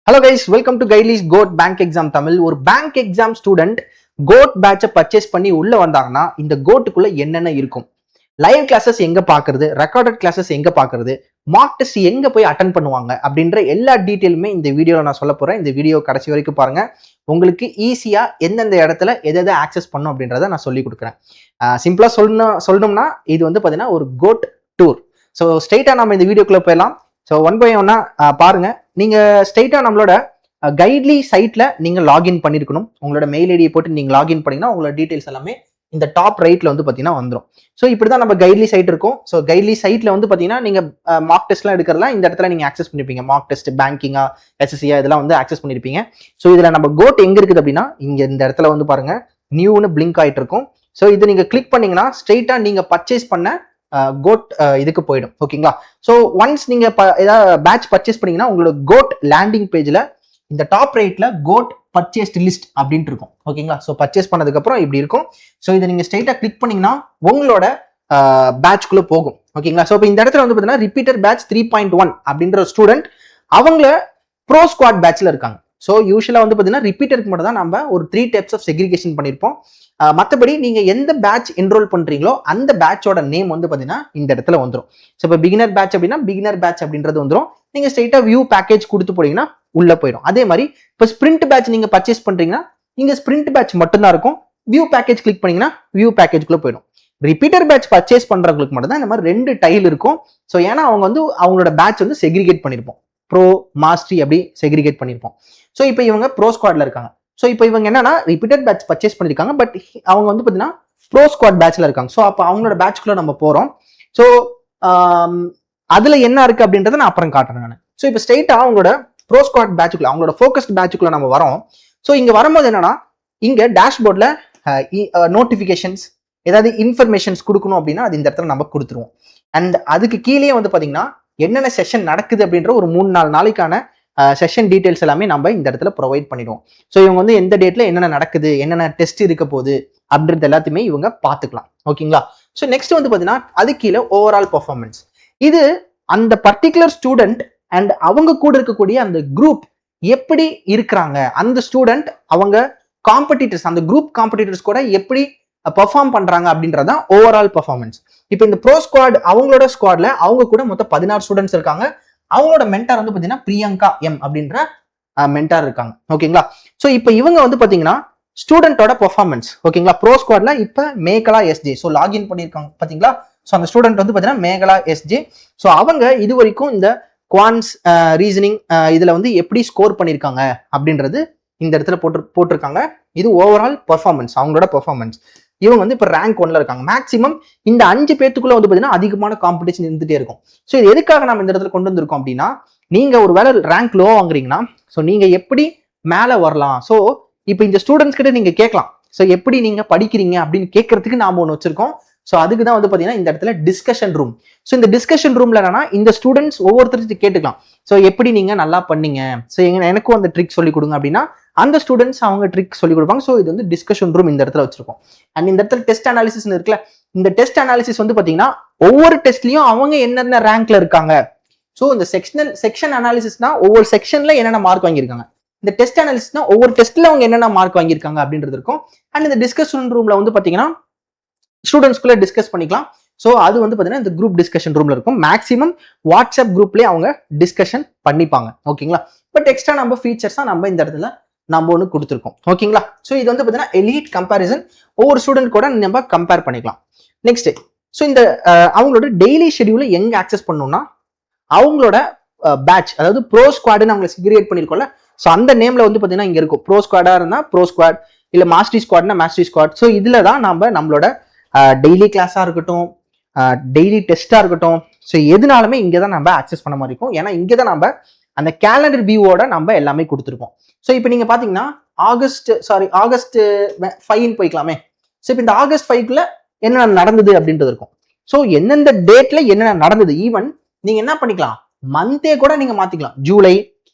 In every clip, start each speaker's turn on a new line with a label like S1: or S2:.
S1: Hello guys, welcome to Guidely's GOAT Bank Exam Tamil. ஒரு bank exam student GOAT batch purchase பண்ணி உள்ள வந்தாங்கன்னா இந்த GOATக்குள்ள என்னென்ன இருக்கும், லைவ் கிளாஸஸ் எங்க பாக்குறது, ரெக்கார்டட் கிளாஸஸ் எங்க பாக்குறது, மார்க் டெஸ்ட் எங்க போய் அட்டென்ட் பண்ணுவாங்க அப்படின்ற எல்லா டீட்டெயிலுமே இந்த வீடியோல நான் சொல்ல போறேன். இந்த வீடியோ கடைசி வரைக்கும் பாருங்க. உங்களுக்கு ஈஸியா எந்தெந்த இடத்துல எதை ஆக்சஸ் பண்ணும் அப்படின்றத நான் சொல்லி கொடுக்குறேன். சிம்பிளா சொல்லணும்னா இது வந்து பாத்தீங்கன்னா ஒரு GOAT டூர். ஸோ ஸ்ட்ரெயிட்டா நம்ம இந்த வீடியோக்குள்ள போயிடலாம். ஸோ ஒன் பை ஒன்னா பாருங்க. நீங்க ஸ்ட்ரெயிட்டா நம்மளோட கைட்லி சைட்ல நீங்க லாகின் பண்ணிருக்கணும். உங்களோட மெயில் ஐடியை போட்டு நீங்க லாகின் பண்ணீங்கன்னா உங்களோட டீடைல்ஸ் எல்லாமே இந்த டாப் ரைட்ல வந்து பாத்தீங்கன்னா வந்துடும். ஸோ இப்படிதான் நம்ம கைட்லி சைட் இருக்கும். ஸோ கைட்லி சைட்ல வந்து பாத்தீங்கன்னா நீங்க மார்க் டெஸ்ட்லாம் எடுக்கிறதுலாம் இந்த இடத்துல நீங்க ஆக்சஸ் பண்ணிருப்பீங்க. மார்க் டெஸ்ட், பேங்கிங்கா, எஸ்எஸ்சியா இதெல்லாம் வந்து ஆக்சஸ் பண்ணிருப்பீங்க. ஸோ இதுல நம்ம கோட் எங்க இருக்குது அப்படின்னா இங்க இந்த இடத்துல வந்து பாருங்க நியூன்னு பிளிங்க் ஆயிட்டு இருக்கும். ஸோ இது நீங்க கிளிக் பண்ணீங்கன்னா ஸ்ட்ரெயிட்டா நீங்க பர்ச்சேஸ் பண்ண கோட் இதுக்கு போயிடும். ஓகேங்களா? ஸோ ஒன்ஸ் நீங்க ஏதாவது பேட்ச் பர்ச்சேஸ் பண்ணீங்கன்னா உங்களோட கோட் லேண்டிங் பேஜ்ல இந்த டாப் ரைட்ல கோட் பர்ச்சேஸ்ட் லிஸ்ட் அப்படின்ட்டு இருக்கும். ஓகேங்களா? ஸோ பர்ச்சேஸ் பண்ணதுக்கு அப்புறம் இப்படி இருக்கும். ஸோ இதை நீங்க ஸ்ட்ரெயிட்டா கிளிக் பண்ணீங்கன்னா உங்களோட பேட்ச்குள்ள போகும். ஓகேங்களா? ஸோ இப்போ இந்த இடத்துல வந்து பார்த்தீங்கன்னா ரிப்பீட்டர் பேட்ச் 3.1 அப்படின்ற ஸ்டூடெண்ட் அவங்கள ப்ரோ ஸ்குவாட் பேட்ச்ல இருக்காங்க. ஸோ யூஸ்வலா வந்து பார்த்தீங்கன்னா ரிப்பீட்டருக்கு மட்டும் தான் நம்ம ஒரு 3 டைப்ஸ் ஆஃப் செக்ரிகேஷன் பண்ணியிருப்போம். மற்றபடி நீங்க எந்த பேட்ச் என்ரோல் பண்றீங்களோ அந்த பேட்சோட நேம் வந்து பாத்தீங்கன்னா இந்த இடத்துல வந்துடும். ஸோ இப்போ பிகினர் பேட்ச் அப்படின்னா பிகினர் பேட்ச் அப்படின்றது வந்துடும். நீங்க ஸ்ட்ரெயிட்டா வியூ பேக்கேஜ் கொடுத்து போனீங்கன்னா உள்ள போயிடும். அதே மாதிரி இப்போ ஸ்பிரிண்ட் பேட்ச் நீங்க பர்ச்சேஸ் பண்றீங்கன்னா இங்க ஸ்பிரிண்ட் பேட்ச் மட்டும்தான் இருக்கும். வியூ பேக்கேஜ் கிளிக் பண்ணீங்கன்னா வியூ பேக்கேஜ்குள்ள போயிடும். ரிப்பீட்டர் பேட்ச் பர்ச்சேஸ் பண்றவங்களுக்கு மட்டும் தான் இந்த மாதிரி 2 டைல் இருக்கும். ஸோ ஏன்னா அவங்க வந்து அவங்களோட பேட்ச் வந்து செக்ரிகேட் பண்ணிருப்போம். ப்ரோ, மாஸ்டரி அப்படி செக்ரிகேட் பண்ணிருப்போம். ஸோ இப்போ இவங்க ப்ரோ ஸ்குவாட்ல இருக்காங்க. ஸோ இப்போ இவங்க என்னன்னா ரிப்பீட்டட் பேட்ச் பர்ச்சேஸ் பண்ணிருக்காங்க, பட் அவங்க வந்து பார்த்தீங்கன்னா ப்ரோ ஸ்குவாட் பேட்ச்ல இருக்காங்க. ஸோ அப்போ அவங்களோட பேட்ச்குள்ள நம்ம போறோம். ஸோ அதுல என்ன இருக்கு அப்படின்றத நான் அப்புறம் காட்டுறேன் நான். ஸோ இப்போ ஸ்ட்ரெயிட்டா அவங்களோட ப்ரோ ஸ்குவாட் பேட்ச்குள்ள அவங்களோட ஃபோக்கஸ்ட் பேட்ச்குள்ள நம்ம வரோம். ஸோ இங்க வரும்போது என்னன்னா இங்க டேஷ்போர்ட்ல நோட்டிபிகேஷன்ஸ் ஏதாவது இன்ஃபர்மேஷன்ஸ் கொடுக்கணும் அப்படின்னா அது இந்த இடத்துல நம்ம கொடுத்துருவோம். அண்ட் அதுக்கு கீழே வந்து பாத்தீங்கன்னா என்னென்ன செஷன் நடக்குது அப்படின்ற ஒரு 3-4 நாளைக்கான செஷன் டீடைல்ஸ் எல்லாமே நம்ம இந்த இடத்துல ப்ரொவைட் பண்ணிடுவோம். ஸோ இவங்க வந்து எந்த டேட்ல என்னென்ன நடக்குது, என்னென்ன டெஸ்ட் இருக்க போகுது அப்படின்றது எல்லாத்தையுமே இவங்க பார்த்துக்கலாம். ஓகேங்களா? ஸோ நெக்ஸ்ட் வந்து பார்த்தீங்கன்னா அது கீழே ஓவரால் பெர்ஃபார்மன்ஸ். இது அந்த பர்டிகுலர் ஸ்டூடெண்ட் அண்ட் அவங்க கூட இருக்கக்கூடிய அந்த குரூப் எப்படி இருக்கிறாங்க, அந்த ஸ்டூடெண்ட் அவங்க காம்படிட்டர்ஸ் அந்த குரூப் காம்படிட்டர்ஸ் கூட எப்படி பெர்ஃபார்ம் பண்றாங்க அப்படின்றதான் ஓவரால் பெர்ஃபார்மன்ஸ். இப்போ இந்த ப்ரோ ஸ்குவாட் அவங்களோட ஸ்குவாட்ல அவங்க கூட மொத்தம் 16 ஸ்டூடெண்ட்ஸ் இருக்காங்க. அவங்களோட மென்டார் வந்து பாத்தீங்கன்னா பிரியங்கா எம் அப்படின்ற மென்டார் இருக்காங்க. ஓகேங்களா? ஸோ இப்போ இவங்க வந்து பாத்தீங்கன்னா ஸ்டூடெண்டோட பெர்ஃபார்மன்ஸ். ஓகேங்களா? ப்ரோ ஸ்குவாட்ல இப்போ மேகலா எஸ்ஜே ஸோ லாகின் பண்ணியிருக்காங்க பாத்தீங்களா? ஸோ அந்த ஸ்டூடெண்ட் வந்து பாத்தீங்கன்னா மேகலா எஸ்ஜே. ஸோ அவங்க இது வரைக்கும் இந்த குவான்ஸ் ரீசனிங் இதுல வந்து எப்படி ஸ்கோர் பண்ணியிருக்காங்க அப்படின்றது இந்த இடத்துல போட்டிருக்காங்க. இது ஓவரால் பெர்ஃபார்மன்ஸ், அவங்களோட பெர்ஃபார்மன்ஸ். இவங்க வந்து இப்போ ரேங்க் 1ல இருக்காங்க. மேக்ஸிமம் இந்த 5 பேத்துக்குள்ள வந்து பார்த்தீங்கன்னா அதிகமான காம்படிஷன் இருந்துட்டே இருக்கும். ஸோ இது எதுக்காக நம்ம இந்த இடத்துல கொண்டு வந்திருக்கோம் அப்படின்னா நீங்க ஒரு வேலை ரேங்க் லோ வாங்குறீங்கன்னா ஸோ நீங்க எப்படி மேலே வரலாம். ஸோ இப்போ இந்த ஸ்டூடெண்ட்ஸ் கிட்ட நீங்க கேட்கலாம், ஸோ எப்படி நீங்க படிக்கிறீங்க அப்படின்னு கேட்கறதுக்கு நாம ஒன்று வச்சிருக்கோம். ஸோ அதுக்கு தான் வந்து பார்த்தீங்கன்னா இந்த இடத்துல டிஸ்கஷன் ரூம். ஸோ இந்த டிஸ்கஷன் ரூம்ல என்னன்னா இந்த ஸ்டூடெண்ட்ஸ் ஒவ்வொருத்தருக்கு கேட்டுக்கலாம், ஸோ எப்படி நீங்க நல்லா பண்ணீங்க, ஸோ எனக்கும் அந்த ட்ரிக் சொல்லி கொடுங்க அப்படின்னா அந்த ஸ்டூடெண்ட்ஸ் அவங்க ட்ரிக் சொல்லி கொடுப்பாங்க. ஸோ இது வந்து டிஸ்கஷன் ரூம் இந்த இடத்துல வச்சிருக்கோம். அண்ட் இந்த இடத்துல டெஸ்ட் அனாலிசிஸ் இருக்குல்ல, இந்த டெஸ்ட் அனாலிசிஸ் வந்து பாத்தீங்கன்னா ஒவ்வொரு டெஸ்ட்லயும் அவங்க என்னென்ன ரேங்க்ல இருக்காங்க. ஸோ இந்த செக்ஷன் அனாலிசிஸ்னா ஒவ்வொரு செக்ஷன்ல என்னென்ன மார்க் வாங்கியிருக்காங்க, இந்த டெஸ்ட் அனாலிசிஸ்னா ஒவ்வொரு டெஸ்ட்ல அவங்க என்னென்ன மார்க் வாங்கியிருக்காங்க அப்படின்றது இருக்கும். அண்ட் இந்த டிஸ்கஷன் ரூம்ல வந்து பாத்தீங்கன்னா ஸ்டூடெண்ட்ஸ்குள்ள டிஸ்கஸ் பண்ணிக்கலாம். ஸோ அது வந்து பாத்தீங்கன்னா இந்த குரூப் டிஸ்கஷன் ரூம்ல இருக்கும். மேக்ஸிமம் வாட்ஸ்அப் குரூப்லேயே அவங்க டிஸ்கஷன் பண்ணிப்பாங்க. ஓகேங்களா? பட் எக்ஸ்ட்ரா நம்ம ஃபீச்சர்ஸா நம்ம இந்த இடத்துல நம்ம ஒன்று கொடுத்துருக்கோம். ஓகேங்களா? ஸோ இது வந்து பார்த்தீங்கன்னா எலீட் கம்பேரிசன், ஒவ்வொரு ஸ்டூடெண்ட் கூட நம்ம கம்பேர் பண்ணிக்கலாம். நெக்ஸ்ட், ஸோ இந்த அவங்களோட டெய்லி ஷெடியூலை எங்க ஆக்சஸ் பண்ணணும்னா அவங்களோட பேட்ச், அதாவது ப்ரோ ஸ்குவாடுன்னு அவங்களை செக்ரிகேட் பண்ணிருக்கோம்ல, ஸோ அந்த நேம்ல வந்து பார்த்தீங்கன்னா இங்க இருக்கும். ப்ரோ ஸ்குவாடா இருந்தா ப்ரோ ஸ்குவாட், இல்ல மாஸ்டரி ஸ்குவாட்னா மாஸ்டரி ஸ்குவாட். ஸோ இதுல தான் நம்மளோட டெய்லி கிளாஸா இருக்கட்டும், டெய்லி டெஸ்டா இருக்கட்டும், ஸோ எதுனாலுமே இங்கே தான் நம்ம ஆக்சஸ் பண்ண மாதிரி இருக்கும். ஏன்னா இங்கே தான் நம்ம அந்த கேலண்டர் வியூவோட நம்ம எல்லாமே கொடுத்துருக்கோம். ஸோ இப்போ நீங்க பாத்தீங்கன்னா ஆகஸ்ட் 5 போய்க்கலாமே. ஸோ இப்போ இந்த ஆகஸ்ட் 5க்குள்ள என்னென்ன நடந்தது அப்படின்றது இருக்கும். ஸோ எந்தெந்த டேட்ல என்னென்ன நடந்தது, ஈவன் நீங்க என்ன பண்ணிக்கலாம், மந்தே கூட நீங்க மாத்திக்கலாம். ஜூலை,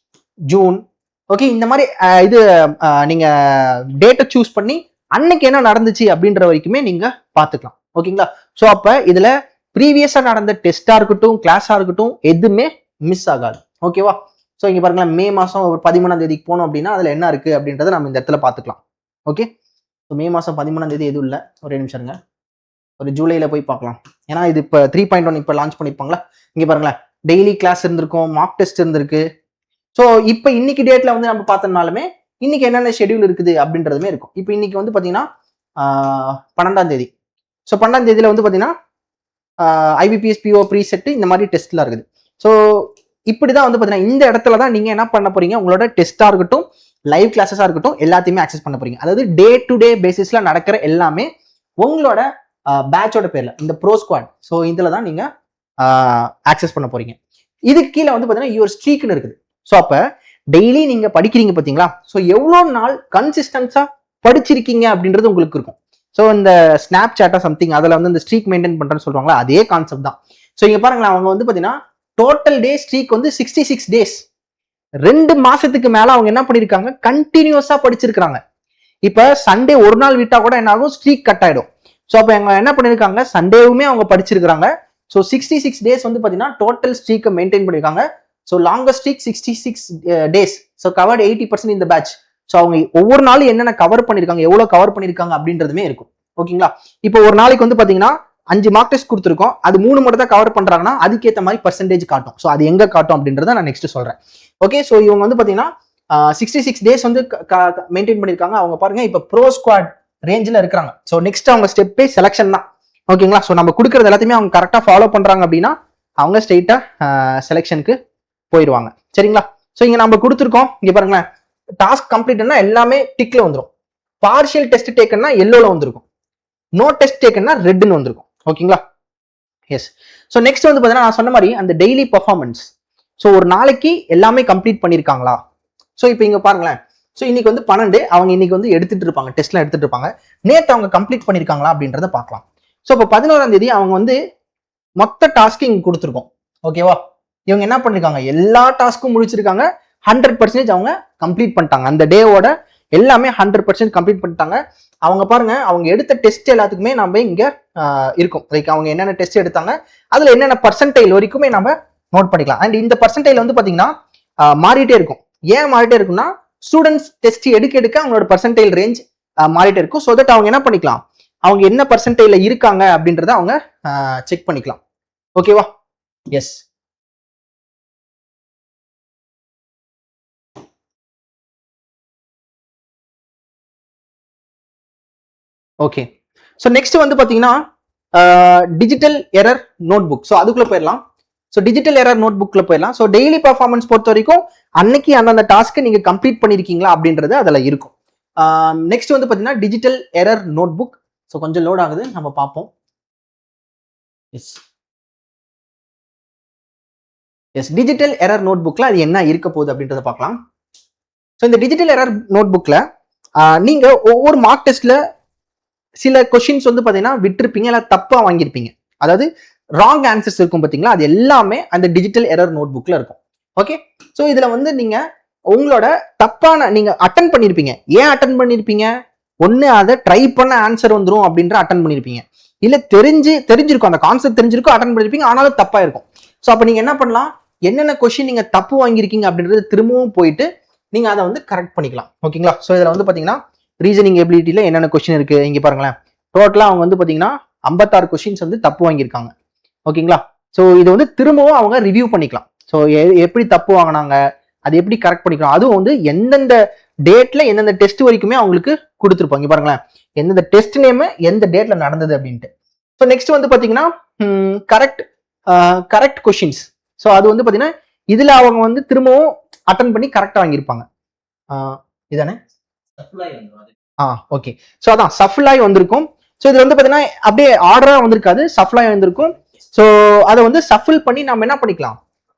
S1: ஜூன், ஓகே, இந்த மாதிரி இது நீங்க டேட்டை சூஸ் பண்ணி அன்னைக்கு என்ன நடந்துச்சு அப்படின்ற வரைக்குமே நீங்க பாத்துக்கலாம். ஓகேங்களா? ஸோ அப்ப இதுல ப்ரீவியஸா நடந்த டெஸ்டா இருக்கட்டும், கிளாஸா இருக்கட்டும், எதுவுமே மிஸ் ஆகாது. ஓகேவா? ஸோ இங்க பாருங்களேன், மே மாசம் ஒரு 13ஆம் தேதிக்கு போனோம் அப்படின்னா அதுல என்ன இருக்கு அப்படின்றத நம்ம இந்த இடத்துல பார்த்துக்கலாம். ஓகே, ஸோ மே மாசம் 13ஆம் தேதி எதுவும் இல்லை, ஒரே நிமிஷம் இருங்க, ஒரு ஜூலைல போய் பார்க்கலாம். ஏன்னா இது இப்போ 3.1 இப்போ லான்ச் பண்ணிருப்பாங்களா. இங்க பாருங்களேன், டெய்லி கிளாஸ் இருந்திருக்கும், மார்க் டெஸ்ட் இருந்திருக்கு. ஸோ இப்போ இன்னைக்கு டேட்ல வந்து நம்ம பார்த்தோம்னாலுமே இன்னைக்கு என்னென்ன ஷெடியூல் இருக்குது அப்படின்றதுமே இருக்கும். இப்போ இன்னைக்கு வந்து பார்த்தீங்கன்னா 12ஆம் தேதி. ஸோ 12ஆம் தேதியில வந்து பார்த்தீங்கன்னா IBPS PO ப்ரீசெட் இந்த மாதிரி டெஸ்ட்லாம் இருக்குது. ஸோ இப்படிதான் வந்து பார்த்தீங்கன்னா இந்த இடத்துல தான் நீங்க என்ன பண்ண போறீங்க, உங்களோட டெஸ்டா இருக்கட்டும், லைவ் கிளாஸஸா இருக்கட்டும், எல்லாத்தையுமே ஆக்சஸ் பண்ண போறீங்க. அதாவது டே டு டே பேசிஸ்ல நடக்கிற எல்லாமே உங்களோட பேட்சோட பேர்ல இந்த ப்ரோ ஸ்குவாட். ஸோ இதுல தான் நீங்க ஆக்சஸ் பண்ண போறீங்க. இதுக்கு கீழே வந்து பார்த்தீங்கன்னா யுவர் ஸ்ட்ரீக்னு இருக்குது. ஸோ அப்போ டெய்லி நீங்க படிக்கிறீங்க பார்த்தீங்களா, ஸோ எவ்வளோ நாள் கன்சிஸ்டன்ஸா படிச்சிருக்கீங்க அப்படின்றது உங்களுக்கு இருக்கும். ஸோ இந்த ஸ்னாப் சாட்டா சம்திங் அதில் வந்து இந்த ஸ்ட்ரீக் மெயின்டைன் பண்றேன்னு சொல்றாங்களா, அதே கான்செப்ட் தான். ஸோ இங்க பாருங்களேன், அவங்க வந்து பார்த்தீங்கன்னா டோட்டல் டே ஸ்ட்ரீக் வந்து 66 டேஸ், 2 மாசத்துக்கு மேல அவங்க என்ன பண்ணிருக்காங்க, கண்டினியூஸா படிச்சிருக்காங்க. இப்ப சண்டே ஒரு நாள் விட்டா கூட என்ன ஆகும், ஸ்ட்ரீக் கட் ஆயிடும். ஸோ அப்ப அவங்க என்ன பண்ணிருக்காங்க, சண்டேவுமே அவங்க படிச்சிருக்காங்க. ஸோ 66 டேஸ் வந்து பாத்தீங்கன்னா டோட்டல் ஸ்ட்ரீக்கை மெயின்டைன் பண்ணிருக்காங்க. So longest streak 66 days. So covered 80% இந்த பேட்ச். ஸோ அவங்க ஒவ்வொரு நாளும் என்னென்ன கவர் பண்ணிருக்காங்க, எவ்வளவு கவர் பண்ணிருக்காங்க அப்படின்றதுமே இருக்கும். ஓகேங்களா. இப்போ ஒரு நாளைக்கு வந்து பாத்தீங்கன்னா 5 மார்க் டெஸ்ட் கொடுத்துருக்கோம், அது 3 மட்டும் தான் கவர் பண்றாங்கன்னா அதுக்கேற்ற மாதிரி பர்சன்டேஜ் காட்டும். ஸோ அது எங்க காட்டும் அப்படின்றத நான் நெக்ஸ்ட் சொல்றேன். ஓகே, ஸோ இவங்க வந்து பாத்தீங்கன்னா 66 டேஸ் வந்து மெயின்டைன் பண்ணிருக்காங்க. அவங்க பாருங்க இப்போ ப்ரோ ஸ்குவாட் ரேஞ்சில் இருக்கிறாங்க. ஸோ நெக்ஸ்ட் அவங்க ஸ்டெப்பே செலக்ஷன் தான். ஓகேங்களா. ஸோ நம்ம கொடுக்கறது எல்லாத்தையுமே அவங்க கரெக்டாக ஃபாலோ பண்றாங்க அப்படின்னா அவங்க ஸ்ட்ரெயிட்டா செலெக்ஷனுக்கு போயிடுவாங்க. சரிங்களா. ஸோ இங்க நம்ம கொடுத்துருக்கோம், இங்க பாருங்களேன், டாஸ்க் கம்ப்ளீட்னா எல்லாமே டிக்ல வந்துடும், பார்ஷியல் டெஸ்ட் டேக்கன்னா எல்லோல வந்திருக்கும், நோ டெஸ்ட் டேக்கன்னா ரெட்னு வந்திருக்கும். ஓகேங்களா. எஸ். ஸோ நெக்ஸ்ட் வந்து பார்த்தீங்கன்னா நான் சொன்ன மாதிரி அந்த டெய்லி பர்ஃபார்மன்ஸ். ஸோ ஒரு நாளைக்கு எல்லாமே கம்ப்ளீட் பண்ணியிருக்காங்களா. ஸோ இப்போ இங்க பாருங்களேன், ஸோ இன்னைக்கு வந்து 12 அவங்க இன்னைக்கு வந்து எடுத்துட்டு இருப்பாங்க, டெஸ்ட்லாம் எடுத்துட்டு இருப்பாங்க. நேற்று அவங்க கம்ப்ளீட் பண்ணியிருக்காங்களா அப்படின்றத பார்க்கலாம். ஸோ இப்போ 11ஆம் தேதி அவங்க வந்து மொத்த டாஸ்க்கு இங்க கொடுத்துருக்கோம். ஓகேவா. இவங்க என்ன பண்ணிருக்காங்க, எல்லா டாஸ்க்கும் முடிச்சிருக்காங்க, 100% அவங்க கம்ப்ளீட் பண்ணிட்டாங்க. அந்த டேவோட எல்லாமே 100% கம்ப்ளீட் பண்ணிட்டாங்க. அவங்க பாருங்க, அவங்க எடுத்த டெஸ்ட் எல்லாத்துக்குமே நம்ம இங்க இருக்கும். லைக் அவங்க என்னென்ன டெஸ்ட் எடுத்தாங்க, அதுல என்னென்ன பர்சன்டைல் வரைக்குமே நம்ம நோட் பண்ணிக்கலாம். அண்ட் இந்த பர்சன்டைல் வந்து பாத்தீங்கன்னா மாறிட்டே இருக்கும். ஏன் மாறிட்டே இருக்கும்னா, ஸ்டூடெண்ட்ஸ் டெஸ்ட் எடுக்க அவங்களோட பர்சன்டைல் ரேஞ்ச் மாறிட்டே இருக்கும். ஸோ தட் அவங்க என்ன பண்ணிக்கலாம், அவங்க என்ன பர்சன்டைல இருக்காங்க அப்படின்றத அவங்க செக் பண்ணிக்கலாம். ஓகேவா. எஸ். ஓகே. ஸோ நெக்ஸ்ட் வந்து பாத்தீங்கன்னா digital error notebook. So அதுக்குள்ள போயிடலாம். ஸோ டிஜிட்டல் எரர் நோட் புக்ல போயிடலாம். ஸோ டெய்லி பர்ஃபார்மன்ஸ் பொறுத்த வரைக்கும் அன்னைக்கு அந்தந்த டாஸ்க்கு நீங்க கம்ப்ளீட் பண்ணிருக்கீங்களா அப்படின்றது அதுல இருக்கும். நெக்ஸ்ட் வந்து பாத்தீங்கன்னா digital error notebook. So கொஞ்சம் லோட் ஆகுது, நம்ம பார்ப்போம். Yes yes digital error note புக்ல அது என்ன இருக்க போகுது அப்படின்றத பார்க்கலாம். ஸோ இந்த டிஜிட்டல் எரர் நோட் புக்ல நீங்க ஒவ்வொரு மார்க் டெஸ்ட்ல சில கொஸ்டின்ஸ் வந்து பாத்தீங்கன்னா விட்டுருப்பீங்க, இல்லை தப்பா வாங்கியிருப்பீங்க. அதாவது ராங் ஆன்சர்ஸ் இருக்கும் பாத்தீங்களா, அது எல்லாமே அந்த டிஜிட்டல் எரர் நோட் புக்ல இருக்கும். ஓகே. ஸோ இதுல வந்து நீங்க உங்களோட தப்பான நீங்க அட்டன் பண்ணிருப்பீங்க. ஏன் அட்டன் பண்ணிருப்பீங்க, ஒன்னு அதை ட்ரை பண்ண ஆன்சர் வந்துடும் அப்படின்ற அட்டன் பண்ணிருப்பீங்க, இல்ல தெரிஞ்சிருக்கும், அந்த கான்செப்ட் தெரிஞ்சிருக்கும், அட்டன் பண்ணிருப்பீங்க, ஆனாலும் தப்பா இருக்கும். ஸோ அப்ப நீங்க என்ன பண்ணலாம், என்னென்ன கொஸ்டின் நீங்க தப்பு வாங்கியிருக்கீங்க அப்படின்றது திரும்பவும் போயிட்டு நீங்க அதை வந்து கரெக்ட் பண்ணிக்கலாம். ஓகேங்களா. ஸோ இதுல வந்து பாத்தீங்கன்னா ரீசனிங் எபிலிட்டியில என்னென்ன கொஸ்டின் இருக்கு இங்க பாருங்களேன். டோட்டலா அவங்க வந்து பாத்தீங்கன்னா 56 கொஸ்டின்ஸ் வந்து தப்பு வாங்கியிருக்காங்க. ஓகேங்களா. ஸோ இது வந்து திரும்பவும் அவங்க ரிவ்யூ பண்ணிக்கலாம். ஸோ எப்படி தப்பு வாங்கினாங்க, அது எப்படி கரெக்ட் பண்ணிக்கலாம், அதுவும் வந்து எந்தெந்த டேட்ல எந்தெந்த டெஸ்ட் வரைக்குமே அவங்களுக்கு கொடுத்துருப்பாங்க. பாருங்களேன், எந்தெந்த டெஸ்ட் நேம் எந்த டேட்ல நடந்தது அப்படின்ட்டு. ஸோ நெக்ஸ்ட் வந்து பாத்தீங்கன்னா கரெக்ட் கொஸ்டின்ஸ். ஸோ அது வந்து பாத்தீங்கன்னா இதுல அவங்க வந்து திரும்பவும் அட்டன் பண்ணி கரெக்டா வாங்கியிருப்பாங்க. இதானே. ஓகே. ஸோ அதான் சஃபிளாய் வந்திருக்கும். ஸோ இது வந்து பாத்தீங்கன்னா அப்படியே ஆர்டரா வந்திருக்காது, சஃபிளாய் வந்திருக்கும். ஸோ அதை வந்து சஃபில் பண்ணி நம்ம என்ன பண்ணிக்கலாம்,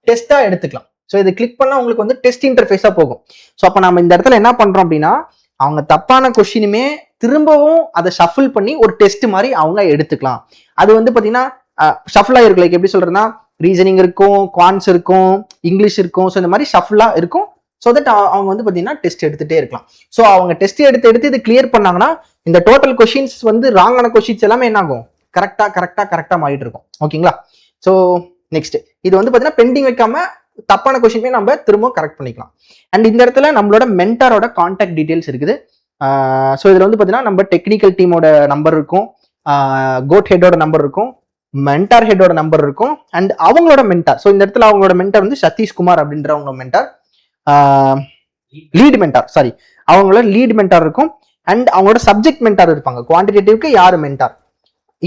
S1: டெஸ்டா எடுத்துக்கலாம். ஸோ இது கிளிக் பண்ணா உங்களுக்கு வந்து டெஸ்ட் இன்டர்ஃபேஸா போகும். ஸோ அப்ப நம்ம இந்த இடத்துல என்ன பண்றோம் அப்படின்னா, அவங்க தப்பான கொஸ்டினுமே திரும்பவும் அதை ஷஃபில் பண்ணி ஒரு டெஸ்ட் மாதிரி அவங்க எடுத்துக்கலாம். அது வந்து பாத்தீங்கன்னா ஷஃபிளா இருக்கு. லைக் எப்படி சொல்றேன்னா, ரீசனிங் இருக்கும், குவான்ஸ் இருக்கும், இங்கிலீஷ் இருக்கும். ஸோ இந்த மாதிரி ஷஃபிளா இருக்கும். ஸோ தட் அவங்க வந்து பாத்தீங்கன்னா டெஸ்ட் எடுத்துட்டே இருக்கலாம். ஸோ அவங்க டெஸ்ட் எடுத்து இது கிளியர் பண்ணாங்கன்னா இந்த டோட்டல் கொஸ்டின்ஸ் வந்து ராங்கான கொஸ்டின்ஸ் எல்லாமே என்ன ஆகும், கரெக்டா மாறிட்டு இருக்கும். ஓகேங்களா. ஸோ நெக்ஸ்ட் இது வந்து பாத்தீங்கன்னா பெண்டிங் வைக்காம தப்பான கொஸ்டின் நம்ம திரும்ப கரெக்ட் பண்ணிக்கலாம். அண்ட் இந்த இடத்துல நம்மளோட மென்டாரோட கான்டாக்ட் டீடைல்ஸ் இருக்குது. ஸோ இதுல வந்து பாத்தீங்கன்னா நம்ம டெக்னிக்கல் டீமோட நம்பர் இருக்கும், கோட் ஹெட்டோட நம்பர் இருக்கும், மென்டார் ஹெட்டோட நம்பர் இருக்கும், அண்ட் அவங்களோட மென்டார். ஸோ இந்த இடத்துல அவங்களோட மென்டார் வந்து சதீஷ்குமார் அப்படின்றவங்க மென்டார், லீட் மென்டார், சாரி அவங்களோட லீட் மென்டார் இருக்கும். அண்ட் அவங்களோட சப்ஜெக்ட் மென்டார் இருப்பாங்க. குவான்டிடேட்டிவ்க்கு யாரு மென்டார்,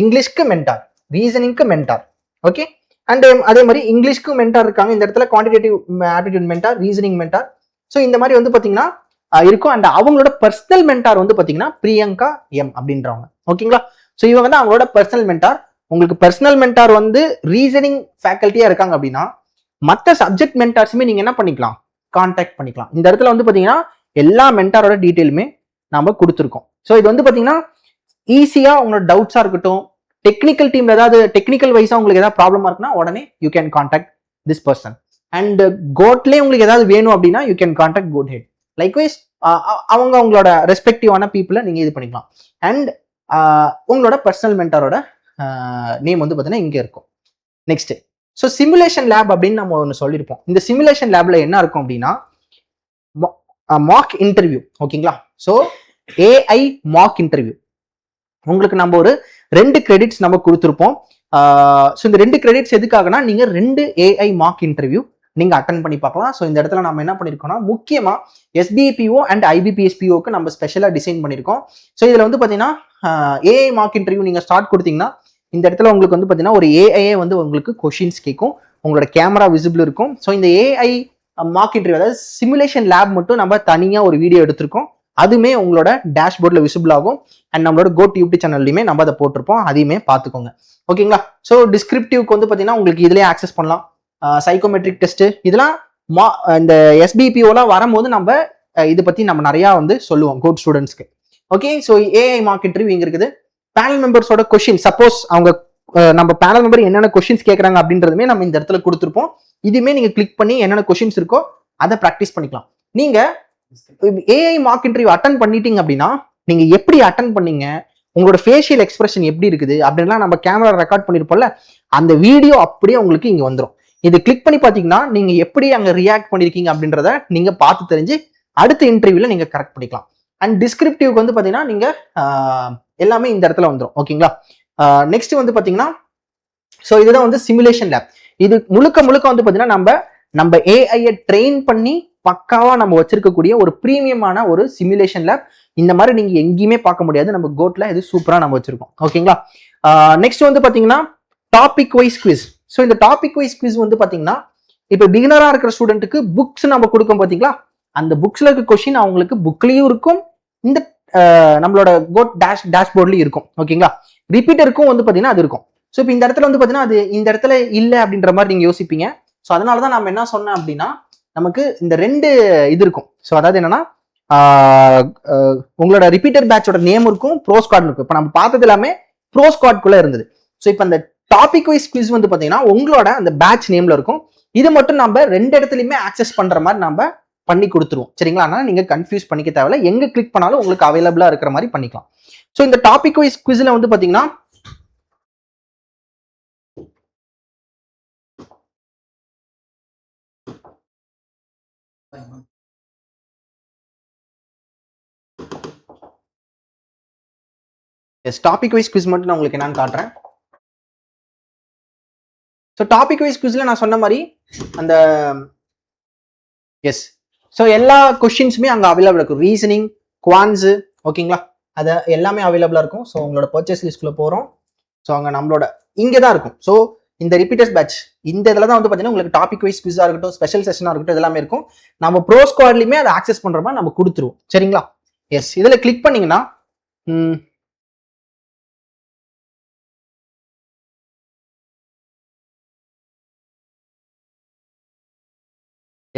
S1: இங்கிலீஷ்க்கு மென்டார், ரீசனிங்க்கு மென்டார். ஓகே, அண்ட் அதே மாதிரி இங்கிலீஷ்க்கு மென்டார் இருக்காங்க. இந்த இடத்துல quantitative aptitude mentor, reasoning mentor. So இந்த மாதிரி வந்து பாத்தீங்கன்னா இருக்கும். அண்ட் அவங்களோட பர்சனல் மென்டார் வந்து பாத்தீங்கன்னா பிரியங்கா எம் அப்படின்றவங்க. ஓகேங்களா, ஸோ இவங்க வந்து அவங்களோட பர்சனல் மென்டார். உங்களுக்கு பர்சனல் மென்டார் வந்து ரீசனிங் ஃபேக்கல்ட்டியா இருக்காங்க அப்படின்னா மற்ற சப்ஜெக்ட் மென்டார்ஸுமே நீங்க என்ன பண்ணிக்கலாம், கான்டாக்ட் பண்ணிக்கலாம். இந்த இடத்துல வந்து பாத்தீங்கன்னா எல்லா மென்டாரோட டீட்டெயிலுமே நம்ம கொடுத்துருக்கோம். ஸோ இது வந்து பாத்தீங்கன்னா ஈஸியா உங்களோட டவுட்ஸா இருக்கட்டும், டெக்னிக்கல் டீம்ல ஏதாவது டெக்னிக்கல் வைஸா உங்களுக்கு ஏதாவது ப்ராப்ளமா இருக்குன்னா உடனே you can contact this person. And கோட்லேயே உங்களுக்கு ஏதாவது வேணும் அப்படின்னா you can contact code head. Likewise அவங்க அவங்களோட ரெஸ்பெக்டிவான பீப்புளை நீங்க இது பண்ணிக்கலாம். அண்ட் உங்களோட பர்சனல் மென்டாரோட நேம் வந்து பார்த்தீங்கன்னா இங்கே இருக்கும். நெக்ஸ்ட், ஸோ சிமுலேஷன் லேப் அப்படின்னு நம்ம ஒன்று சொல்லியிருப்போம். இந்த சிமுலேஷன் லேப்ல என்ன இருக்கும் அப்படின்னா மார்க் இன்டர்வியூ. ஓகேங்களா, ஸோ ஏஐ மார்க் இன்டர்வியூ உங்களுக்கு நம்ம ஒரு 2 கிரெடிட்ஸ் நம்ம கொடுத்துருப்போம். ஸோ இந்த 2 கிரெடிட்ஸ் எதுக்காகனா நீங்க 2 ஏஐ மார்க் இன்டர்வியூ நீங்க அட்டன் பண்ணி பார்க்கலாம். ஸோ இந்த இடத்துல நம்ம என்ன பண்ணிருக்கோம்னா முக்கியமா எஸ்பிபிஓ அண்ட் ஐபிபிஎஸ்பிஓக்கு நம்ம ஸ்பெஷலா டிசைன் பண்ணிருக்கோம். ஸோ இதுல வந்து பாத்தீங்கன்னா ஏஐ மார்க் இன்டர்வியூ நீங்க ஸ்டார்ட் கொடுத்தீங்கன்னா இந்த இடத்துல உங்களுக்கு வந்து பாத்தீங்கன்னா ஒரு ஏஐ வந்து உங்களுக்கு கொஷின்ஸ் கேட்கும், உங்களோட கேமரா விசிபிள் இருக்கும். ஸோ இந்த ஏஐ மார்க் இன்டர்வியூ அதாவது சிமுலேஷன் லேப் மட்டும் நம்ம தனியா ஒரு வீடியோ எடுத்திருக்கோம். அதுவுமே உங்களோட டேஷ்போர்ட்ல விசிபிள் ஆகும். அண்ட் நம்மளோட கோட் யூடியூப் சேனல்லையுமே நம்ம அதை போட்டிருப்போம், அதையுமே பார்த்துக்கோங்க. ஓகேங்களா, ஸோ டிஸ்கிரிப்டிவ்க்கு வந்து பார்த்தீங்கன்னா உங்களுக்கு இதுலேயே ஆக்சஸ் பண்ணலாம். சைக்கோமெட்ரிக் டெஸ்ட் இதெல்லாம் இந்த எஸ்பிபிஓலாம் வரும்போது நம்ம இதை பற்றி நம்ம நிறையா வந்து சொல்லுவோம் கோட் ஸ்டூடெண்ட்ஸ்க்கு. Okay, so AI mark interview இங்கே இருக்குது. பேனல் மெம்பர்ஸோட கொஷின் சப்போஸ் அவங்க நம்ம பேனல் மெம்பர் என்னென்ன கொஷின்ஸ் கேட்குறாங்க அப்படின்றதுமே நம்ம இந்த இடத்துல கொடுத்துருப்போம். இதுவுமே நீங்கள் கிளிக் பண்ணி என்னென்ன கொஷின்ஸ் இருக்கோ அதை ப்ராக்டிஸ் பண்ணிக்கலாம். நீங்கள் ஏஐ மார்க் இன்டர்வியூ அட்டன் பண்ணிட்டீங்க அப்படின்னா நீங்க எப்படி அட்டன் பண்ணீங்க, உங்களோட ஃபேஷியல் எக்ஸ்பிரஷன் எப்படி இருக்குது அப்படின்லாம் நம்ம கேமரா ரெக்கார்ட் பண்ணிருப்போம்ல, அந்த வீடியோ அப்படியே உங்களுக்கு இங்க வந்துடும். இது கிளிக் பண்ணி பாத்தீங்கன்னா நீங்க எப்படி அங்க ரியாக்ட் பண்ணிருக்கீங்க அப்படின்றத நீங்க பார்த்து தெரிஞ்சு அடுத்த இன்டர்வியூல நீங்க கரெக்ட் பண்ணிக்கலாம். அண்ட் டிஸ்கிரிப்டிவ்க்கு வந்து பாத்தீங்கன்னா நீங்க எல்லாமே இந்த இடத்துல வந்துடும். ஓகேங்களா, நெக்ஸ்ட் வந்து பாத்தீங்கன்னா ஸோ இதுதான் வந்து சிமுலேஷன் லேப். இது முழுக்க வந்து பாத்தீங்கன்னா நம்ம ஏஐயை ட்ரெயின் பண்ணி பக்காவா நம்ம வச்சிருக்கக்கூடிய ஒரு பிரீமியமான ஒரு சிமுலேஷன் லேப். இந்த மாதிரி நீங்க எங்கேயுமே பார்க்க முடியாது, நம்ம கோட்ல இது சூப்பரா நம்ம வச்சிருக்கோம். ஓகேங்களா, நெக்ஸ்ட் வந்து பாத்தீங்கன்னா டாபிக் வைஸ் குவிஸ். ஸோ இந்த டாபிக் வைஸ் குவிஸ் வந்து பாத்தீங்கன்னா இப்போ பிகினரா இருக்கிற ஸ்டூடெண்ட்டுக்கு புக்ஸ் நம்ம கொடுக்கோம் பாத்தீங்களா, அந்த புக்ஸ்ல இருக்க கொஸ்டின் அவங்களுக்கு புக்லயும் இருக்கும், இந்த நம்மளோட கோட் டேஷ்போர்ட்லயும் இருக்கும். ஓகேங்களா, ரிப்பீட்டருக்கும் வந்து பாத்தீங்கன்னா அது இருக்கும். ஸோ இப்போ இந்த இடத்துல வந்து பாத்தீங்கன்னா அது இந்த இடத்துல இல்லை அப்படின்ற மாதிரி நீங்க யோசிப்பீங்க. ஸோ அதனாலதான் நம்ம என்ன சொன்னேன் அப்படின்னா நமக்கு இந்த 2 இது இருக்கும். ஸோ அதாவது என்னன்னா உங்களோட ரிப்பீட்டர் பேட்சோட நேம் இருக்கும், ப்ரோ ஸ்குவாட் இருக்கும். இப்போ நம்ம பார்த்தது எல்லாமே ப்ரோ ஸ்குவாட்குள்ள இருந்தது. ஸோ இப்போ அந்த டாபிக் வைஸ் குவிஸ் வந்து பாத்தீங்கன்னா உங்களோட அந்த பேட்ச் நேம்ல இருக்கும். இது மட்டும் நம்ம 2 இடத்துலயுமே ஆக்சஸ் பண்ற மாதிரி நம்ம பண்ணி கொடுத்துருவோம். சரிங்களா, அதனால நீங்க கன்ஃபியூஸ் பண்ணிக்க தேவையில்ல, எங்க கிளிக் பண்ணாலும் உங்களுக்கு அவைலபிளா இருக்கிற மாதிரி பண்ணிக்கலாம். ஸோ இந்த டாபிக் வைஸ் குவிஸ்ல வந்து பாத்தீங்கன்னா டாபிக் வைஸ் குவிஸ் மட்டும் நான் உங்களுக்கு என்னன்னு காட்டுறேன். ஸோ டாபிக் வைஸ் குவிஸ்ல நான் சொன்ன மாதிரி அந்த எஸ் ஸோ எல்லா கொஸ்டின்ஸுமே அங்கே அவைலபிள் இருக்கும். ரீசனிங், குவான்ஸு, ஓகேங்களா, அது எல்லாமே அவைலபிளாக இருக்கும். ஸோ உங்களோட பர்ச்சேஸ் லிஸ்ட்குள்ள போகிறோம். ஸோ அங்கே நம்மளோட இங்கே தான் இருக்கும். ஸோ இந்த ரிப்பீட்டர்ஸ் பேட்ச் இந்த இதில் தான் வந்து பார்த்தீங்கன்னா உங்களுக்கு டாபிக் வைஸ் குவிஸாக இருக்கட்டும், ஸ்பெஷல் செஷனாக இருக்கட்டும், இதெல்லாமே இருக்கும். நம்ம ப்ரோ ஸ்குவாட்லையுமே அதை ஆக்சஸ் பண்ணுற மாதிரி நம்ம கொடுத்துருவோம். சரிங்களா, எஸ் இதில் கிளிக் பண்ணீங்கன்னா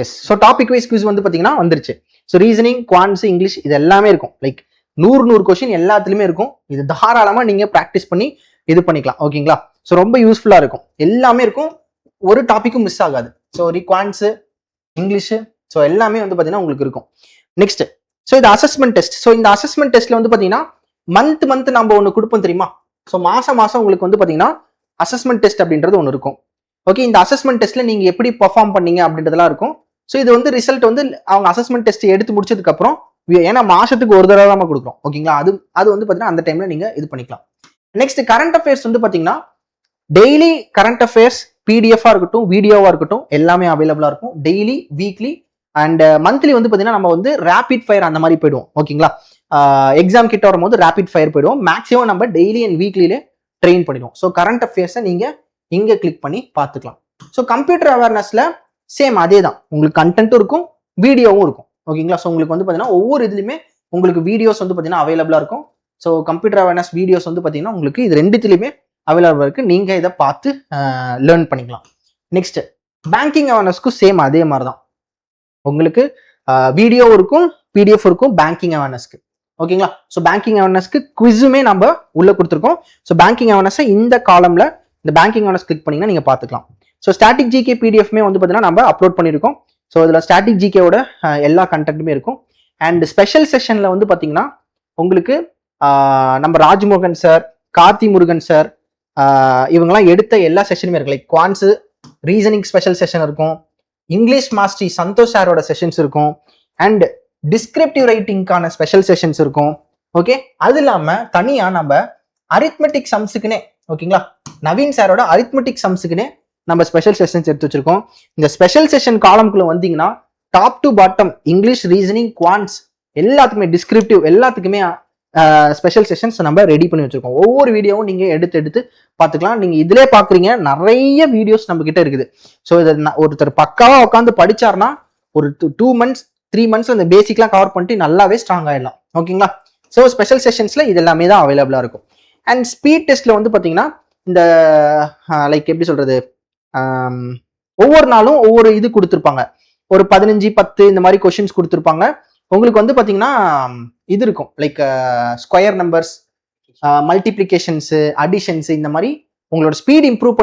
S1: yes so topic wise quiz வந்து பார்த்தீங்கன்னா வந்துருச்சு. ஸோ ரீசனிங், குவான்ஸ், இங்கிலீஷ் இது எல்லாமே இருக்கும். லைக் 100 கொஸ்டின் எல்லாத்துலேயுமே இருக்கும். இது தாராளமாக நீங்கள் ப்ராக்டிஸ் பண்ணி இது பண்ணிக்கலாம். ஓகேங்களா, ஸோ ரொம்ப யூஸ்ஃபுல்லாக இருக்கும், எல்லாமே இருக்கும், ஒரு டாப்பிக்கும் மிஸ் ஆகாது. ஸோ குவான்ஸு, இங்கிலீஷு, ஸோ எல்லாமே வந்து பார்த்தீங்கன்னா உங்களுக்கு இருக்கும். நெக்ஸ்ட், ஸோ இது அசஸ்மெண்ட் டெஸ்ட். ஸோ இந்த அசஸ்மெண்ட் டெஸ்ட்ல வந்து பார்த்தீங்கன்னா மந்த் நம்ம ஒன்று கொடுப்போம் தெரியுமா. ஸோ மாசம் உங்களுக்கு வந்து பார்த்தீங்கன்னா அசஸ்மெண்ட் டெஸ்ட் அப்படின்றது ஒன்று இருக்கும். ஓகே, இந்த அசஸ்மெண்ட் டெஸ்ட்ல நீங்க எப்படி பெர்ஃபார்ம் பண்ணீங்க அப்படின்றதெல்லாம் இருக்கும். ஸோ இது வந்து ரிசல்ட் வந்து அவங்க அசஸ்மெண்ட் டெஸ்ட் எடுத்து முடிச்சதுக்கு அப்புறம், ஏன்னா மாசத்துக்கு ஒரு தடவை தான் கொடுக்குறோம். ஓகேங்களா, அது வந்து பாத்தீங்கன்னா அந்த டைம்ல நீங்க இது பண்ணிக்கலாம். நெக்ஸ்ட் கரண்ட் அஃபேர்ஸ் வந்து பாத்தீங்கன்னா டெய்லி கரண்ட் அஃபேர்ஸ் பிடிஎஃபா இருக்கட்டும், வீடியோவா இருக்கட்டும், எல்லாமே அவைலபிளா இருக்கும். டெய்லி, வீக்லி அண்ட் மந்த்லி வந்து பாத்தீங்கன்னா நம்ம வந்து ரேபிட் ஃபயர் அந்த மாதிரி போயிடுவோம். ஓகேங்களா, எக்ஸாம் கிட்ட வரும்போது ரேபிட் ஃபயர் போயிடுவோம். மேக்ஸிமம் நம்ம டெய்லி அண்ட் வீக்லிலே ட்ரெயின் பண்ணிடுவோம். ஸோ கரண்ட் அஃபேர்ஸை நீங்க இங்க கிளிக் பண்ணி பார்த்துக்கலாம். ஸோ கம்ப்யூட்டர் அவேர்னஸ்ல சேம் அதே தான், உங்களுக்கு கண்டென்ட்டும் இருக்கும், வீடியோவும் இருக்கும். ஓகேங்களா, ஸோ உங்களுக்கு வந்து பாத்தீங்கன்னா ஒவ்வொரு இதுலையுமே உங்களுக்கு வீடியோஸ் வந்து பாத்தீங்கன்னா அவைலபிளா இருக்கும். ஸோ கம்ப்யூட்டர் அவேர்னஸ் வீடியோஸ் வந்து பாத்தீங்கன்னா உங்களுக்கு இது ரெண்டுத்துலையுமே அவைலபிளா இருக்கு. நீங்க இதை பார்த்து லேர்ன் பண்ணிக்கலாம். நெக்ஸ்ட் பேங்கிங் அவேர்னஸ்க்கும் சேம் அதே மாதிரி தான், உங்களுக்கு வீடியோ இருக்கும், பிடிஎஃப் இருக்கும் பேங்கிங் அவேர்னஸ்க்கு. ஓகேங்களா, ஸோ பேங்கிங் அவேர்னஸ்க்கு குவிஸுமே நம்ம உள்ள கொடுத்துருக்கோம். ஸோ பேங்கிங் அவேர்னஸை இந்த காலம்ல இந்த பேங்கிங் அவேர்னஸ் கிளிக் பண்ணீங்கன்னா நீங்க பார்த்துக்கலாம். ஸோ ஸ்டாட்டிக் ஜிகே பிடிஎஃப்மே வந்து பார்த்தீங்கன்னா நம்ம அப்லோட் பண்ணியிருக்கோம். ஸோ இதில் ஸ்டாட்டிக் ஜிகேவோட எல்லா கண்டென்ட்டுமே இருக்கும். அண்ட் ஸ்பெஷல் செஷன்ல வந்து பார்த்தீங்கன்னா உங்களுக்கு நம்ம ராஜ்மோகன் சார், கார்த்தி முருகன் சார், இவங்கெல்லாம் எடுத்த எல்லா செஷனுமே இருக்கு. Like quants reasoning special session இருக்கும், இங்கிலீஷ் மாஸ்டரி சந்தோஷ் சாரோட செஷன்ஸ் இருக்கும், அண்ட் டிஸ்கிரிப்டிவ் ரைட்டிங்கான ஸ்பெஷல் செஷன்ஸ் இருக்கும். ஓகே, அது இல்லாம தனியா நம்ம அரித்மெட்டிக் சம்ஸுக்குனே, ஓகேங்களா, நவீன் சாரோட அரித்மெட்டிக் சம்ஸுக்குனே நம்ம ஸ்பெஷல் செஷன்ஸ் எடுத்து வச்சிருக்கோம். இந்த ஸ்பெஷல் செஷன் காலம்குள்ள வந்தீங்கன்னா top to bottom English, reasoning, quants எல்லாத்துக்குமே, டிஸ்கிரிப்டிவ் எல்லாத்துக்குமே ஸ்பெஷல் செஷன்ஸ் நம்ம ரெடி பண்ணி வச்சிருக்கோம். ஒவ்வொரு வீடியோவும் நீங்க எடுத்து பார்த்துக்கலாம். நீங்க இதுல பாக்குறீங்க நிறைய வீடியோஸ் நம்ம கிட்ட இருக்குது. ஸோ இதை ஒருத்தர் பக்காவா உட்காந்து படிச்சார்னா ஒரு 2 months 3 months அந்த பேசிக்லாம் கவர் பண்ணிட்டு நல்லாவே ஸ்ட்ராங் ஆயிடலாம். ஓகேங்களா, ஸோ ஸ்பெஷல் செஷன்ஸ்ல இது எல்லாமே தான் அவைலபிளா இருக்கும். அண்ட் ஸ்பீட் டெஸ்ட்ல வந்து பாத்தீங்கன்னா இந்த லைக் எப்படி சொல்றது, ஒவ்வொரு நாளும் ஒவ்வொரு இது கொடுத்துருப்பாங்க. ஒரு 15-10 இந்த மாதிரி கொஸ்டின்ஸ் கொடுத்துருப்பாங்க. உங்களுக்கு வந்து பாத்தீங்கன்னா இது இருக்கும், like square numbers, multiplications, additions, இந்த மாதிரி உங்களோட ஸ்பீட் இம்ப்ரூவ்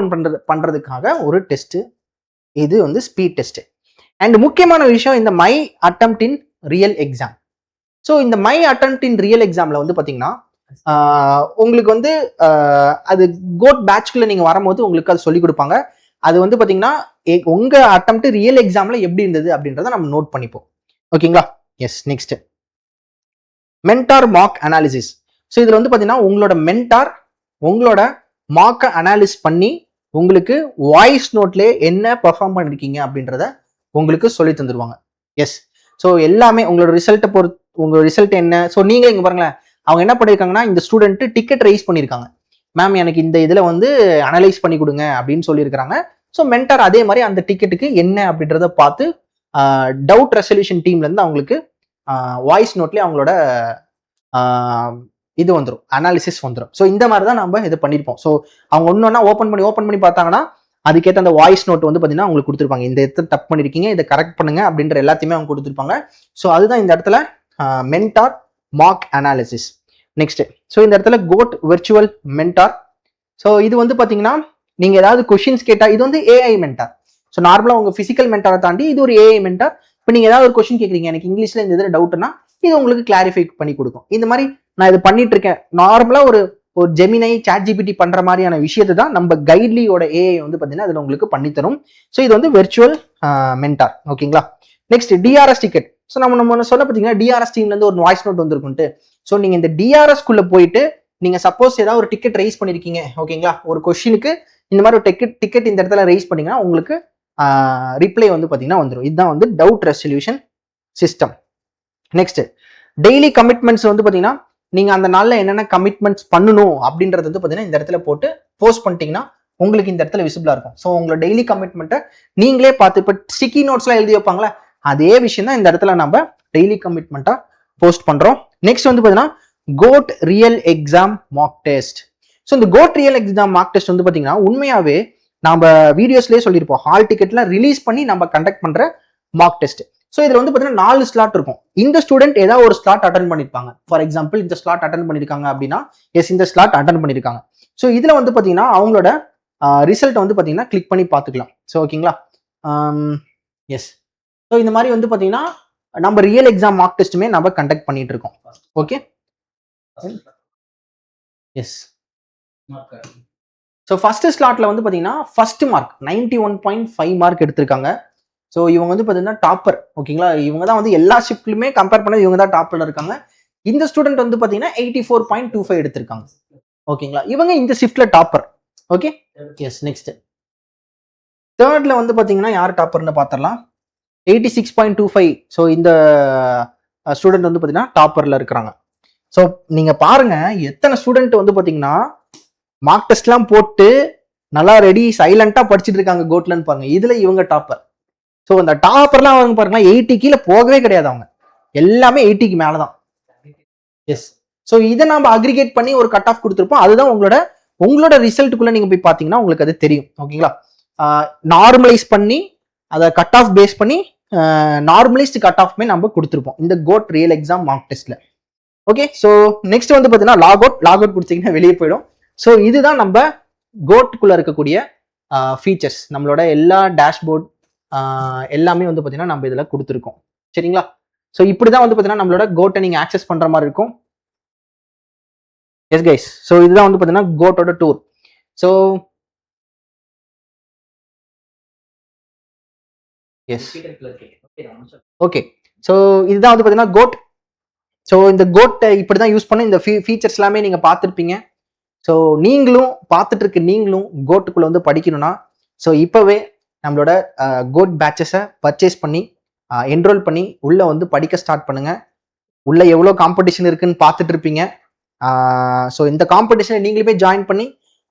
S1: பண்றதுக்காக ஒரு டெஸ்ட். இது வந்து ஸ்பீட் டெஸ்ட். அண்ட் முக்கியமான விஷயம் இந்த my attempt in real exam. So இந்த மை அட்டெம்ப்ட் இன் ரியல் எக்ஸாம்ல வந்து பாத்தீங்கன்னா உங்களுக்கு வந்து அது கோட் பேட்ச்குள்ள நீங்க வரும்போது உங்களுக்கு அது சொல்லி கொடுப்பாங்க. அது வந்து பாத்தீங்கன்னா உங்க அட்டெம்ப்ட் ரியல் எக்ஸாம்ல எப்படி இருந்தது அப்படின்றத நம்ம நோட் பண்ணிப்போம். ஓகேங்களா, yes. Next mentor mark analysis. So இதுல வந்து பாத்தீங்கன்னா உங்களோட மென்டார் உங்களோட மார்க்கை அனாலிஸ் பண்ணி உங்களுக்கு வாய்ஸ் நோட்லேயே என்ன பெர்ஃபார்ம் பண்ணிருக்கீங்க அப்படின்றத உங்களுக்கு சொல்லி தந்துருவாங்க. எஸ். ஸோ எல்லாமே உங்களோட ரிசல்ட்டை பொறுத்து, உங்களோட ரிசல்ட் என்ன. ஸோ நீங்க இங்க பாருங்களேன், அவங்க என்ன பண்ணியிருக்காங்கன்னா இந்த ஸ்டூடெண்ட் டிக்கெட் ரைஸ் பண்ணியிருக்காங்க. மேம் எனக்கு இந்த இதில் வந்து அனலைஸ் பண்ணி கொடுங்க அப்படின்னு சொல்லியிருக்கிறாங்க. ஸோ மென்டார் அதே மாதிரி அந்த டிக்கெட்டுக்கு என்ன அப்படின்றத பார்த்து டவுட் ரெசல்யூஷன் டீம்லேருந்து அவங்களுக்கு வாய்ஸ் நோட்லேயே அவங்களோட இது வந்துடும், அனாலிசிஸ் வந்துடும். ஸோ இந்த மாதிரி தான் நம்ம இது பண்ணியிருப்போம். ஸோ அவங்க ஒன்று ஓப்பன் பண்ணி பார்த்தாங்கன்னா அதுக்கேற்ற அந்த வாய்ஸ் நோட் வந்து பார்த்தீங்கன்னா உங்களுக்கு கொடுத்துருப்பாங்க. இந்த இடத்துல தப்பு பண்ணியிருக்கீங்க, இதை கரெக்ட் பண்ணுங்க அப்படின்ற எல்லாத்தையுமே அவங்க கொடுத்துருப்பாங்க. ஸோ அதுதான் இந்த இடத்துல mentor mark analysis. Next, so இந்த இடத்துல கோட் வெர்ச்சுவல் மென்டார். ஸோ இது வந்து பார்த்தீங்கன்னா நீங்க ஏதாவது கொஸ்டின்ஸ் கேட்டால் இது வந்து ஏஐ மென்டார். ஸோ நார்மலாக உங்க பிசிக்கல் மென்டாரை தாண்டி இது ஒரு ஏஐ மென்டார். இப்போ நீங்க ஏதாவது ஒரு கொஸ்டின் கேட்குறீங்க, எனக்கு இங்கிலீஷ்ல இந்த இதில் டவுட்னா இது உங்களுக்கு கிளாரிஃபை பண்ணி கொடுக்கும். இந்த மாதிரி நான் இது பண்ணிட்டு இருக்கேன். நார்மலா ஒரு ஜெமினை, சாட் ஜிபிடி பண்ற மாதிரியான விஷயத்தை தான் நம்ம கைட்லியோட ஏஐ வந்து பார்த்தீங்கன்னா அதில் உங்களுக்கு பண்ணித்தரும். ஸோ இது வந்து வெர்ச்சுவல் மென்டார். ஓகேங்களா, நெக்ஸ்ட் டிஆர்எஸ் டிக்கெட். ஸோ நம்ம சொன்ன பார்த்தீங்கன்னா டிஆர்எஸ் டீம்ல இருந்து ஒரு வாய்ஸ் நோட் வந்துருக்குன்ட்டு. ஸோ நீங்க இந்த டிஆர்எஸ்குள்ள போயிட்டு நீங்க சப்போஸ் ஏதாவது ஒரு டிக்கெட் ரைஸ் பண்ணிருக்கீங்க, ஓகேங்களா, ஒரு கொஸ்டினுக்கு இந்த மாதிரி ஒரு டிக்கெட் இந்த இடத்துல ரைஸ் பண்ணீங்கன்னா உங்களுக்கு ரிப்ளை வந்து பார்த்தீங்கன்னா வந்துடும். இதுதான் வந்து doubt resolution system. Next daily commitments வந்து பார்த்தீங்கன்னா நீங்க அந்த நாள்ல என்னென்ன கமிட்மெண்ட்ஸ் பண்ணணும் அப்படின்றது வந்து பார்த்தீங்கன்னா இந்த இடத்துல போட்டு போஸ்ட் பண்ணிட்டீங்கன்னா உங்களுக்கு இந்த இடத்துல விசிபிளா இருக்கும். ஸோ உங்களோட டெய்லி கமிட்மெண்ட்டை நீங்களே பார்த்து, இப்போ ஸ்டிக்கி நோட்ஸ்லாம் எழுதி வைப்பாங்களா, அதே விஷயம் தான் இந்த இடத்துல நம்ம டெய்லி கமிட்மெண்ட்டா போஸ்ட் பண்றோம். நெக்ஸ்ட் வந்து பார்த்தீங்கன்னா code real exam mark test. So இந்த code real exam mark test வந்து பார்த்தீங்கன்னா உண்மையாவே நம்ம வீடியோஸ்லேயே சொல்லியிருப்போம், ஹால் டிக்கெட்ல ரிலீஸ் பண்ணி நம்ம கண்டக்ட் பண்ற மார்க் டெஸ்ட். ஸோ இதுல வந்து பார்த்தீங்கன்னா 4 ஸ்லாட் இருக்கும். இந்த ஸ்டூடெண்ட் ஏதாவது ஒரு ஸ்லாட் அட்டன் பண்ணிருப்பாங்க. ஃபார் எக்ஸாம்பிள் இந்த ஸ்லாட் அட்டன் பண்ணிருக்காங்க அப்படின்னா எஸ் இந்த ஸ்லாட் அட்டன் பண்ணிருக்காங்க. ஸோ இதுல வந்து பார்த்தீங்கன்னா அவங்களோட ரிசல்ட் வந்து பார்த்தீங்கன்னா கிளிக் பண்ணி பார்த்துக்கலாம். ஸோ ஓகேங்களா, எஸ். ஸோ இந்த மாதிரி வந்து பார்த்தீங்கன்னா நம்ம ரியல் எக்ஸாம் மார்க் டெஸ்ட்டுமே நம்ம கண்டக்ட் பண்ணிட்டு இருக்கோம். Okay, yes. ஸோ ஃபர்ஸ்ட் ஸ்லாட்ல வந்து பார்த்தீங்கன்னா ஃபர்ஸ்ட் மார்க் 91.5 மார்க் எடுத்திருக்காங்க. ஸோ இவங்க வந்து பார்த்தீங்கன்னா டாப்பர். ஓகேங்களா, இவங்க தான் வந்து எல்லா ஷிஃப்ட்லையுமே கம்பேர் பண்ண இவங்க தான் டாப்ல இருக்காங்க. இந்த ஸ்டூடெண்ட் வந்து பார்த்தீங்கன்னா 84.25 எடுத்திருக்காங்க. ஓகேங்களா, இவங்க இந்த ஷிஃப்ட்ல டாப்பர். Okay, yes. நெக்ஸ்ட் தேர்ட்ல வந்து பார்த்தீங்கன்னா யார் டாப்பர்னு பார்த்துடலாம். 86.25. ஸோ இந்த ஸ்டூடெண்ட் வந்து பார்த்தீங்கன்னா டாப்பர்ல இருக்கிறாங்க. ஸோ நீங்க பாருங்க எத்தனை ஸ்டூடெண்ட் வந்து பார்த்தீங்கன்னா மார்க் டெஸ்ட்லாம் போட்டு நல்லா ரெடி சைலண்டா படிச்சுட்டு இருக்காங்க கோட்லன்னு பாருங்க. இதுல இவங்க டாப்பர். ஸோ அந்த டாப்பர்லாம் அவங்க பாருங்களா 80 கீழே போகவே கிடையாது. அவங்க எல்லாமே 80க்கு மேலதான். எஸ். ஸோ இதை நம்ம அக்ரிகேட் பண்ணி ஒரு கட் ஆஃப் கொடுத்துருப்போம். அதுதான் உங்களோட ரிசல்ட்டுக்குள்ள நீங்க போய் பார்த்தீங்கன்னா உங்களுக்கு அது தெரியும். ஓகேங்களா, நார்மலைஸ் பண்ணி அதை கட் ஆஃப் பேஸ் பண்ணி நார்மலைஸ்டு கட் ஆஃப்மே நம்ம கொடுத்துருப்போம் இந்த கோட் ரியல் எக்ஸாம் மார்க் டெஸ்ட்ல. ஓகே, ஸோ நெக்ஸ்ட் வந்து பார்த்தீங்கன்னா லாக் அவுட் கொடுத்தீங்கன்னா வெளியே போயிடும். ஸோ இதுதான் நம்ம கோட்டுக்குள்ள இருக்கக்கூடிய ஃபீச்சர்ஸ். நம்மளோட எல்லா டேஷ்போர்ட் எல்லாமே வந்து பார்த்தீங்கன்னா நம்ம இதில் கொடுத்துருக்கோம். சரிங்களா, ஸோ இப்படி தான் வந்து பார்த்தீங்கன்னா நம்மளோட கோட்டை நீங்கள் ஆக்சஸ் பண்ணுற மாதிரி இருக்கும். எஸ் கைஸ், ஸோ இதுதான் வந்து பார்த்தீங்கன்னா கோட்டோட tour. So yes, okay. So இதுதான் வந்து பார்த்தீங்கன்னா கோட். ஸோ இந்த கோட்டை இப்படி தான் யூஸ் பண்ண இந்த ஃபீச்சர்ஸ் எல்லாமே நீங்கள் பார்த்துருப்பீங்க. ஸோ நீங்களும் பார்த்துட்டு இருக்க நீங்களும் கோட்டுக்குள்ள வந்து படிக்கணும்னா ஸோ இப்போவே நம்மளோட கோட் பேட்சஸை பர்ச்சேஸ் பண்ணி என்ரோல் பண்ணி உள்ள வந்து படிக்க ஸ்டார்ட் பண்ணுங்க. உள்ள எவ்வளோ காம்படிஷன் இருக்குன்னு பார்த்துட்டு இருப்பீங்க. ஸோ இந்த காம்படிஷனை நீங்களுமே ஜாயின் பண்ணி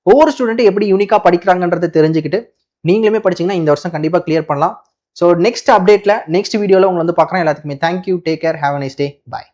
S1: ஒவ்வொரு ஸ்டூடெண்ட்டும் எப்படி யூனிக்காக படிக்கிறாங்கன்றதை தெரிஞ்சுக்கிட்டு நீங்களுமே படிச்சிங்கன்னா இந்த வருஷம் கண்டிப்பாக கிளியர் பண்ணலாம். ஸோ நெக்ஸ்ட் அப்டேட்ல நெக்ஸ்ட் வீடியோவில் உங்களை வந்து பார்க்குறேன். எல்லாத்துக்குமே thank you, take care, have a nice day, bye.